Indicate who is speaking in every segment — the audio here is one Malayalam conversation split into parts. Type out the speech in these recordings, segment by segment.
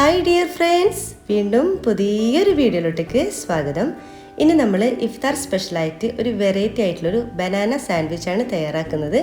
Speaker 1: ഹായ് ഡിയർ ഫ്രണ്ട്സ്, വീണ്ടും പുതിയൊരു വീഡിയോയിലോട്ടേക്ക് സ്വാഗതം. ഇനി നമ്മൾ ഇഫ്താർ സ്പെഷ്യലായിട്ട് ഒരു വെറൈറ്റി ആയിട്ടുള്ളൊരു ബനാന സാൻഡ്വിച്ചാണ് തയ്യാറാക്കുന്നത്.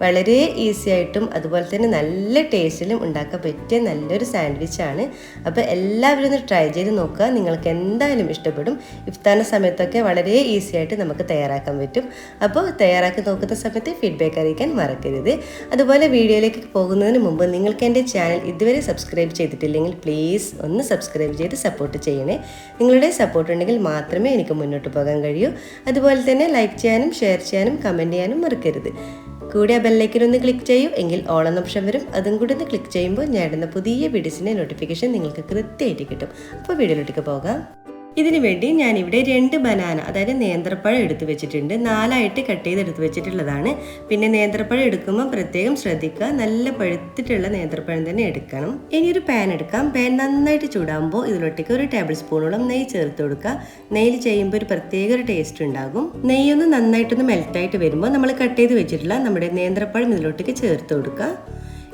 Speaker 1: വളരെ ഈസി ആയിട്ടും അതുപോലെ തന്നെ നല്ല ടേസ്റ്റിലും ഉണ്ടാക്കാൻ പറ്റിയ നല്ലൊരു സാൻഡ്വിച്ചാണ്. അപ്പോൾ എല്ലാവരും ഒന്ന് ട്രൈ ചെയ്ത് നോക്കുക, നിങ്ങൾക്ക് എന്തായാലും ഇഷ്ടപ്പെടും. ഇഫ്താറിൻ്റെ സമയത്തൊക്കെ വളരെ ഈസി ആയിട്ട് നമുക്ക് തയ്യാറാക്കാൻ പറ്റും. അപ്പോൾ തയ്യാറാക്കി നോക്കുന്ന സമയത്ത് ഫീഡ്ബാക്ക് അറിയിക്കാൻ മറക്കരുത്. അതുപോലെ വീഡിയോയിലേക്ക് പോകുന്നതിന് മുമ്പ് നിങ്ങൾക്ക് എൻ്റെ ചാനൽ ഇതുവരെ സബ്സ്ക്രൈബ് ചെയ്തിട്ടില്ലെങ്കിൽ പ്ലീസ് ഒന്ന് സബ്സ്ക്രൈബ് ചെയ്ത് സപ്പോർട്ട് ചെയ്യണേ. നിങ്ങളുടെ സപ്പോർട്ട് ഉണ്ടെങ്കിൽ മാത്രമേ എനിക്ക് മുന്നോട്ട് പോകാൻ കഴിയൂ. അതുപോലെ തന്നെ ലൈക്ക് ചെയ്യാനും ഷെയർ ചെയ്യാനും കമൻറ്റ് ചെയ്യാനും മറക്കരുത്. കൂടെ ആ ബെല്ലൈക്കനൊന്ന് ക്ലിക്ക് ചെയ്യൂ, എങ്കിൽ ഓൾ എന്ന ഓപ്ഷൻ വരും. അതും കൂടി ഒന്ന് ക്ലിക്ക് ചെയ്യുമ്പോൾ ഞാൻ ഇടുന്ന പുതിയ വീഡിയോസിൻ്റെ നോട്ടിഫിക്കേഷൻ നിങ്ങൾക്ക് കൃത്യമായിട്ട് കിട്ടും. അപ്പോൾ വീഡിയോയിലോട്ടേക്ക് പോകാം. ഇതിനു വേണ്ടി ഞാനിവിടെ 2 ബനാന, അതായത് നേന്ത്രപ്പഴം എടുത്ത് വെച്ചിട്ടുണ്ട്. 4ആയിട്ട് കട്ട് ചെയ്തെടുത്ത് വെച്ചിട്ടുള്ളതാണ്. പിന്നെ നേന്ത്രപ്പഴം എടുക്കുമ്പോൾ പ്രത്യേകം ശ്രദ്ധിക്കുക, നല്ല പഴുത്തിട്ടുള്ള നേന്ത്രപ്പഴം തന്നെ എടുക്കണം. ഇനി ഒരു പാൻ എടുക്കാം. പാൻ നന്നായിട്ട് ചൂടാകുമ്പോൾ ഇതിലോട്ടേക്ക് 1 ടേബിൾ സ്പൂണോളം നെയ്യ് ചേർത്ത് കൊടുക്കുക. നെയ്യിൽ ചെയ്യുമ്പോൾ ഒരു പ്രത്യേക ഒരു ടേസ്റ്റ് ഉണ്ടാകും. നെയ്യൊന്ന് നന്നായിട്ടൊന്ന് മെൽറ്റായിട്ട് വരുമ്പോൾ നമ്മൾ കട്ട് ചെയ്ത് വെച്ചിട്ടുള്ള നമ്മുടെ നേന്ത്രപ്പഴം ഇതിലോട്ടേക്ക് ചേർത്ത് കൊടുക്കുക.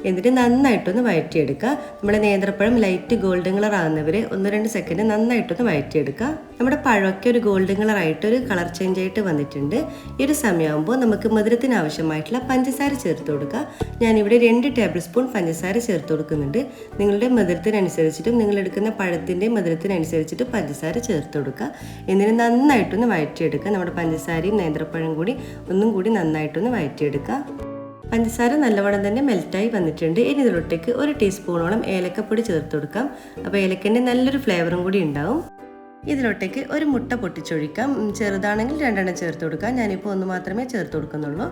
Speaker 1: എന്നിട്ട് നന്നായിട്ടൊന്ന് വഴറ്റിയെടുക്കുക. നമ്മുടെ നേന്ത്രപ്പഴം ലൈറ്റ് ഗോൾഡൻ കളർ ആകുന്നവരെ 1-2 സെക്കൻഡ് നന്നായിട്ടൊന്ന് വഴറ്റിയെടുക്കുക. നമ്മുടെ പഴമൊക്കെ ഒരു ഗോൾഡൻ കളർ ആയിട്ട് ഒരു കളർ ചേഞ്ച് ആയിട്ട് വന്നിട്ടുണ്ട്. ഈ ഒരു സമയമാകുമ്പോൾ നമുക്ക് മധുരത്തിന് ആവശ്യമായിട്ടുള്ള പഞ്ചസാര ചേർത്ത് കൊടുക്കുക. ഞാനിവിടെ 2 ടേബിൾ സ്പൂൺ പഞ്ചസാര ചേർത്ത് കൊടുക്കുന്നുണ്ട്. നിങ്ങളുടെ മധുരത്തിനനുസരിച്ചിട്ടും നിങ്ങളെടുക്കുന്ന പഴത്തിൻ്റെ മധുരത്തിനനുസരിച്ചിട്ട് പഞ്ചസാര ചേർത്ത് കൊടുക്കുക. എന്നിട്ട് നന്നായിട്ടൊന്ന് വഴറ്റിയെടുക്കുക. നമ്മുടെ പഞ്ചസാരയും നേന്ത്രപ്പഴം കൂടി ഒന്നും കൂടി നന്നായിട്ടൊന്ന് വഴറ്റിയെടുക്കുക. പഞ്ചസാര നല്ലവണ്ണം തന്നെ മെൽറ്റായി വന്നിട്ടുണ്ട്. ഇനി ഇതിലൊട്ടേക്ക് 1 ടീസ്പൂണോളം ഏലക്കപ്പൊടി ചേർത്ത് കൊടുക്കാം. അപ്പോൾ ഏലക്കൻ്റെ നല്ലൊരു ഫ്ലേവറും കൂടി ഉണ്ടാവും. ഇതിലോട്ടേക്ക് 1 മുട്ട പൊട്ടിച്ചൊഴിക്കാം. ചെറുതാണെങ്കിൽ 2 ചേർത്ത് കൊടുക്കാം. ഞാനിപ്പോൾ 1 മാത്രമേ ചേർത്ത് കൊടുക്കുന്നുള്ളൂ.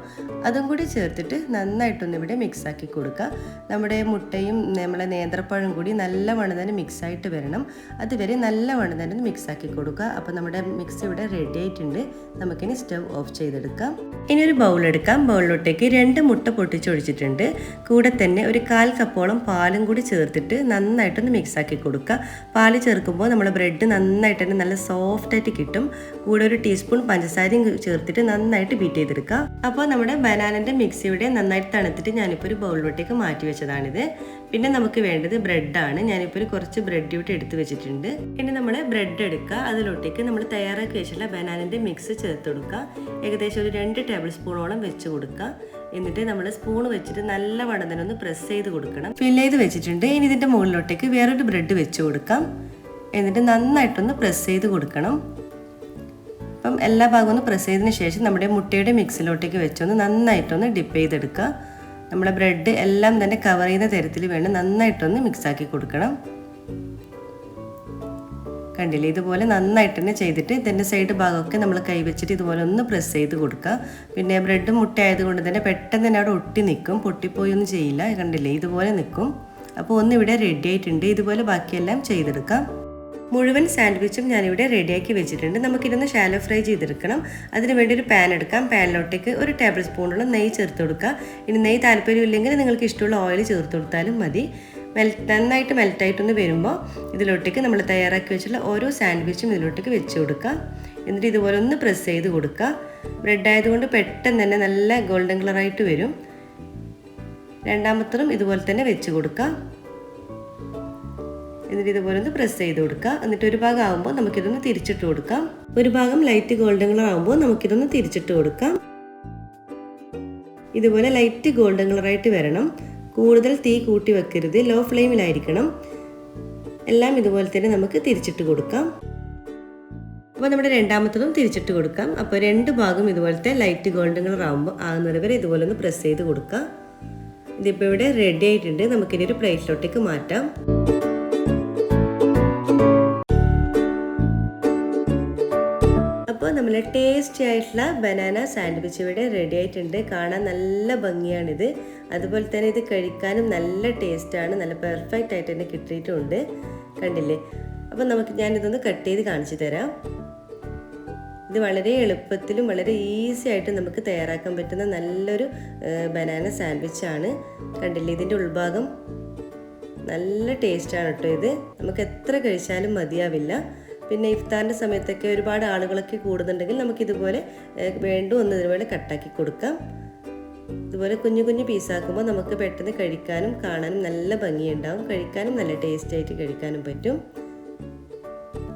Speaker 1: അതും കൂടി ചേർത്തിട്ട് നന്നായിട്ടൊന്ന് ഇവിടെ മിക്സാക്കി കൊടുക്കുക. നമ്മുടെ മുട്ടയും നമ്മളെ നേന്ത്രപ്പഴം കൂടി നല്ലവണ്ണം തന്നെ മിക്സായിട്ട് വരണം. അതുവരെ നല്ലവണ്ണം തന്നെ മിക്സാക്കി കൊടുക്കുക. അപ്പോൾ നമ്മുടെ മിക്സ് ഇവിടെ റെഡി ആയിട്ടുണ്ട്. നമുക്കിനി സ്റ്റവ് ഓഫ് ചെയ്തെടുക്കാം. ഇനി ഒരു ബൗൾ എടുക്കാം. ബൗളിലോട്ടേക്ക് 2 മുട്ട പൊട്ടിച്ചൊഴിച്ചിട്ടുണ്ട്. കൂടെ തന്നെ ഒരു 1/4 കപ്പോളം പാലും കൂടി ചേർത്തിട്ട് നന്നായിട്ടൊന്ന് മിക്സാക്കി കൊടുക്കുക. പാല് ചേർക്കുമ്പോൾ നമ്മുടെ ബ്രെഡ് നന്നായിട്ട് നല്ല സോഫ്റ്റ് ആയിട്ട് കിട്ടും. കൂടെ 1 ടീസ്പൂൺ പഞ്ചസാരയും ചേർത്തിട്ട് നന്നായിട്ട് ബീറ്റ് ചെയ്തെടുക്കുക. അപ്പോൾ നമ്മുടെ ബനാനൻ്റെ മിക്സ് ഇവിടെ നന്നായിട്ട് തണുത്തിട്ട് ഞാനിപ്പോൾ ഒരു ബൗളിലോട്ടേക്ക് മാറ്റി വെച്ചതാണിത്. പിന്നെ നമുക്ക് വേണ്ടത് ബ്രെഡാണ്. ഞാനിപ്പോൾ കുറച്ച് ബ്രെഡ് ഇവിടെ എടുത്ത് വെച്ചിട്ടുണ്ട്. ഇനി നമ്മൾ ബ്രെഡ് എടുക്കുക. അതിലോട്ടേക്ക് നമ്മൾ തയ്യാറാക്കി വെച്ചിട്ടുള്ള ബനാനൻ്റെ മിക്സ് ചേർത്ത് കൊടുക്കുക. ഏകദേശം ഒരു 2 ടേബിൾ സ്പൂണോളം വെച്ച് കൊടുക്കുക. എന്നിട്ട് നമ്മൾ സ്പൂൺ വെച്ചിട്ട് നല്ലവണ്ണം തന്നെ ഒന്ന് പ്രസ് ചെയ്ത് കൊടുക്കണം. ഫിൽ ചെയ്ത് വെച്ചിട്ടുണ്ട്. ഇനി ഇതിൻ്റെ മുകളിലോട്ടേക്ക് വേറൊരു ബ്രെഡ് വെച്ച് കൊടുക്കാം. എന്നിട്ട് നന്നായിട്ടൊന്ന് പ്രസ് ചെയ്ത് കൊടുക്കണം. അപ്പം എല്ലാ ഭാഗവും ഒന്ന് പ്രസ് ചെയ്തതിന് ശേഷം നമ്മുടെ മുട്ടയുടെ മിക്സിലോട്ടേക്ക് വെച്ചൊന്ന് നന്നായിട്ടൊന്ന് ഡിപ്പ് ചെയ്തെടുക്കുക. നമ്മുടെ ബ്രെഡ് എല്ലാം തന്നെ കവർ ചെയ്യുന്ന തരത്തിൽ വേണം നന്നായിട്ടൊന്ന് മിക്സാക്കി കൊടുക്കണം. കണ്ടില്ലേ, ഇതുപോലെ നന്നായിട്ട് തന്നെ ചെയ്തിട്ട് ഇതിൻ്റെ സൈഡ് ഭാഗമൊക്കെ നമ്മൾ കൈവച്ചിട്ട് ഇതുപോലെ ഒന്ന് പ്രസ് ചെയ്ത് കൊടുക്കുക. പിന്നെ ബ്രെഡ് മുട്ട ആയതുകൊണ്ട് തന്നെ പെട്ടെന്ന് തന്നെ അവിടെ ഒട്ടി നിൽക്കും, പൊട്ടിപ്പോയൊന്നും ചെയ്യില്ല. കണ്ടില്ലേ, ഇതുപോലെ നിൽക്കും. അപ്പോൾ ഒന്നിവിടെ റെഡി ആയിട്ടുണ്ട്. ഇതുപോലെ ബാക്കിയെല്ലാം ചെയ്തെടുക്കാം. മുഴുവൻ സാൻഡ്വിച്ചും ഞാനിവിടെ റെഡിയാക്കി വെച്ചിട്ടുണ്ട്. നമുക്കിതൊന്ന് ഷാലോ ഫ്രൈ ചെയ്തെടുക്കണം. അതിന് വേണ്ടി ഒരു പാൻ എടുക്കാം. പാനിലോട്ടേക്ക് 1 ടേബിൾ സ്പൂണോളം നെയ്യ് ചേർത്ത് കൊടുക്കുക. ഇനി നെയ്യ് താല്പര്യമില്ലെങ്കിൽ നിങ്ങൾക്ക് ഇഷ്ടമുള്ള ഓയിൽ ചേർത്ത് കൊടുത്താലും മതി. നന്നായിട്ട് മെൽറ്റായിട്ടൊന്ന് വരുമ്പോൾ ഇതിലോട്ടേക്ക് നമ്മൾ തയ്യാറാക്കി വെച്ചിട്ടുള്ള ഓരോ സാൻഡ്വിച്ചും ഇതിലോട്ടേക്ക് വെച്ച് കൊടുക്കുക. എന്നിട്ട് ഇതുപോലെ ഒന്ന് പ്രസ് ചെയ്ത് കൊടുക്കുക. ബ്രെഡ് ആയതുകൊണ്ട് പെട്ടെന്ന് തന്നെ നല്ല ഗോൾഡൻ കളറായിട്ട് വരും. രണ്ടാമത്തതും ഇതുപോലെ തന്നെ വെച്ച് കൊടുക്കുക. എന്നിട്ട് ഇതുപോലെ ഒന്ന് പ്രസ് ചെയ്ത് കൊടുക്കുക. എന്നിട്ട് ഒരു ഭാഗം ആകുമ്പോൾ നമുക്കിതൊന്ന് തിരിച്ചിട്ട് കൊടുക്കാം. ഒരു ഭാഗം ലൈറ്റ് ഗോൾഡൻ കളർ ആകുമ്പോൾ നമുക്കിതൊന്ന് തിരിച്ചിട്ട് കൊടുക്കാം. ഇതുപോലെ ലൈറ്റ് ഗോൾഡൻ കളറായിട്ട് വരണം. കൂടുതൽ തീ കൂട്ടി വെക്കരുത്, ലോ ഫ്ലെയിമിലായിരിക്കണം. എല്ലാം ഇതുപോലെ തന്നെ നമുക്ക് തിരിച്ചിട്ട് കൊടുക്കാം. അപ്പോൾ നമ്മുടെ രണ്ടാമത്തതും തിരിച്ചിട്ട് കൊടുക്കാം. അപ്പോൾ 2 ഭാഗം ഇതുപോലത്തെ ലൈറ്റ് ഗോൾഡൻ കളർ ആകുന്നത് വരെ ഇതുപോലെ ഒന്ന് പ്രസ് ചെയ്ത് കൊടുക്കുക. ഇതിപ്പോൾ ഇവിടെ റെഡി ആയിട്ടുണ്ട്. നമുക്കിനി ഒരു പ്ലേറ്റിലോട്ടേക്ക് മാറ്റാം. അപ്പോൾ നമ്മൾ ടേസ്റ്റി ആയിട്ടുള്ള ബനാന സാൻഡ്വിച്ച് ഇവിടെ റെഡി ആയിട്ടുണ്ട്. കാണാൻ നല്ല ഭംഗിയാണിത്. അതുപോലെ തന്നെ ഇത് കഴിക്കാനും നല്ല ടേസ്റ്റാണ്. നല്ല പെർഫെക്റ്റ് ആയിട്ട് തന്നെ കിട്ടിയിട്ടുണ്ട്. കണ്ടില്ലേ? അപ്പോൾ ഞാനിതൊന്ന് കട്ട് ചെയ്ത് കാണിച്ചു തരാം. ഇത് വളരെ എളുപ്പത്തിലും വളരെ ഈസി ആയിട്ട് നമുക്ക് തയ്യാറാക്കാൻ പറ്റുന്ന നല്ലൊരു ബനാന സാൻഡ്വിച്ചാണ്. കണ്ടില്ലേ, ഇതിൻ്റെ ഉൾഭാഗം നല്ല ടേസ്റ്റാണ് കേട്ടോ. ഇത് നമുക്ക് എത്ര കഴിച്ചാലും മതിയാവില്ല. പിന്നെ ഇഫ്താറിൻ്റെ സമയത്തൊക്കെ ഒരുപാട് ആളുകളൊക്കെ കൂടുന്നുണ്ടെങ്കിൽ നമുക്കിതുപോലെ ഇതുപോലെ കട്ടാക്കി കൊടുക്കാം. ഇതുപോലെ കുഞ്ഞു കുഞ്ഞു പീസാക്കുമ്പോൾ നമുക്ക് പെട്ടെന്ന് കഴിക്കാനും കാണാനും നല്ല ഭംഗിയുണ്ടാവും, കഴിക്കാനും നല്ല ടേസ്റ്റ് ആയിട്ട് കഴിക്കാനും പറ്റും.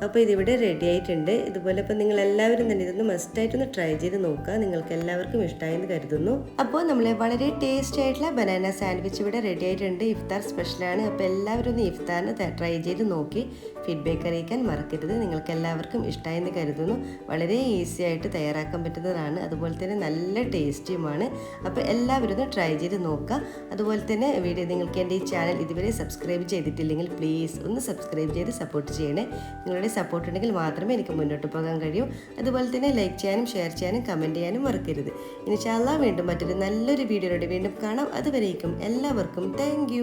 Speaker 1: അപ്പോൾ ഇതിവിടെ റെഡി ആയിട്ടുണ്ട്. ഇതുപോലെ ഇപ്പോൾ നിങ്ങൾ എല്ലാവരും തന്നെ ഇതൊന്ന് മസ്റ്റായിട്ടൊന്ന് ട്രൈ ചെയ്ത് നോക്കുക. നിങ്ങൾക്ക് എല്ലാവർക്കും ഇഷ്ടമായെന്ന് കരുതുന്നു. അപ്പോൾ നമ്മൾ വളരെ ടേസ്റ്റി ആയിട്ടുള്ള ബനാന സാൻഡ്വിച്ച് ഇവിടെ റെഡി ആയിട്ടുണ്ട്. ഇഫ്താർ സ്പെഷ്യലാണ്. അപ്പോൾ എല്ലാവരും ഒന്ന് ഇഫ്താറിന് ട്രൈ ചെയ്ത് നോക്കി ഫീഡ്ബാക്ക് അറിയിക്കാൻ മറക്കരുത്. നിങ്ങൾക്ക് എല്ലാവർക്കും ഇഷ്ടമായെന്ന് കരുതുന്നു. വളരെ ഈസി ആയിട്ട് തയ്യാറാക്കാൻ പറ്റുന്നതാണ്, അതുപോലെ തന്നെ നല്ല ടേസ്റ്റിയുമാണ്. അപ്പോൾ എല്ലാവരും ഒന്ന് ട്രൈ ചെയ്ത് നോക്കുക. അതുപോലെ തന്നെ നിങ്ങൾക്ക് എൻ്റെ ഈ ചാനൽ ഇതുവരെ സബ്സ്ക്രൈബ് ചെയ്തിട്ടില്ലെങ്കിൽ പ്ലീസ് ഒന്ന് സബ്സ്ക്രൈബ് ചെയ്ത് സപ്പോർട്ട് ചെയ്യണേ. നിങ്ങളുടെ സപ്പോർട്ട് ഉണ്ടെങ്കിൽ മാത്രമേ എനിക്ക് മുന്നോട്ട് പോകാൻ കഴിയൂ. അതുപോലെ തന്നെ ലൈക്ക് ചെയ്യാനും ഷെയർ ചെയ്യാനും കമൻറ്റ് ചെയ്യാനും മറക്കരുത്. ഇൻഷാ അല്ലാഹ് വീണ്ടും മറ്റൊരു നല്ലൊരു വീഡിയോയോടെ വീണ്ടും കാണാം. അതുവരേക്കും എല്ലാവർക്കും താങ്ക് യു.